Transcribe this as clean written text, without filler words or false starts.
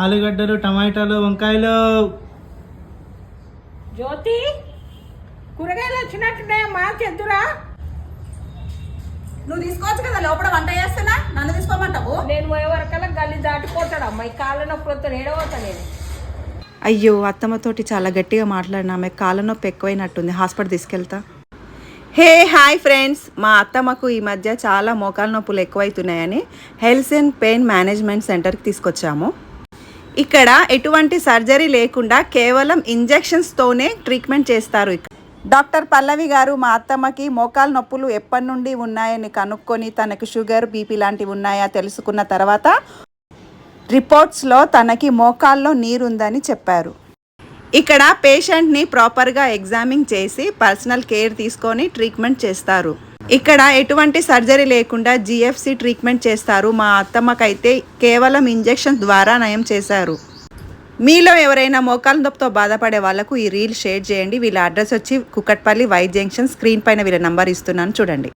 ఆలుగడ్డలు, టమాటాలు, వంకాయలు. జ్యోతి, కూరగాయలు వచ్చినట్టున్నాయమ్మా, చెద్దురా. నువ్వు తీసుకోవచ్చు కదా, లోపల వంట చేస్తున్నా నన్ను తీసుకోమంటావు? నేను పోయే వరకల్లా గల్లి దాటిపోతాడమ్మా. ఈ కాళ్ళ నొప్పులతో ఏడవతా నేను. అయ్యో, అత్తమ్మతోటి చాలా గట్టిగా మాట్లాడినా, ఆమె కాళ్ళ నొప్పి ఎక్కువైనట్టుంది, హాస్పిటల్ తీసుకెళ్తా. హే హాయ్ ఫ్రెండ్స్, మా అత్తమ్మకు ఈ మధ్య చాలా మోకాల నొప్పులు ఎక్కువైతున్నాయని హెల్త్ అండ్ పెయిన్ మేనేజ్మెంట్ సెంటర్కి తీసుకొచ్చాము. ఇక్కడ ఎటువంటి సర్జరీ లేకుండా కేవలం ఇంజెక్షన్స్తోనే ట్రీట్మెంట్ చేస్తారు. డాక్టర్ పల్లవి గారు మా అత్తమ్మకి మోకాల నొప్పులు ఎప్పటి నుండి ఉన్నాయని కనుక్కొని తనకు షుగర్, బీపీ లాంటివి ఉన్నాయా తెలుసుకున్న తర్వాత రిపోర్ట్స్లో తనకి మోకాల్లో నీరుందని చెప్పారు. ఇక్కడ పేషెంట్ని ప్రాపర్గా ఎగ్జామిన్ చేసి పర్సనల్ కేర్ తీసుకొని ట్రీట్మెంట్ చేస్తారు. ఇక్కడ ఎటువంటి సర్జరీ లేకుండా జిఎఫ్సి ట్రీట్మెంట్ చేస్తారు. మా అత్తమ్మకైతే కేవలం ఇంజెక్షన్ ద్వారా నయం చేశారు. మీలో ఎవరైనా మోకాల నొప్పితో బాధపడే వాళ్ళకు ఈ రీల్ షేర్ చేయండి. వీళ్ళ అడ్రస్ వచ్చి కుకట్పల్లి, వైట్ జంక్షన్. స్క్రీన్ పైన వీళ్ళ నంబర్ ఇస్తున్నాను, చూడండి.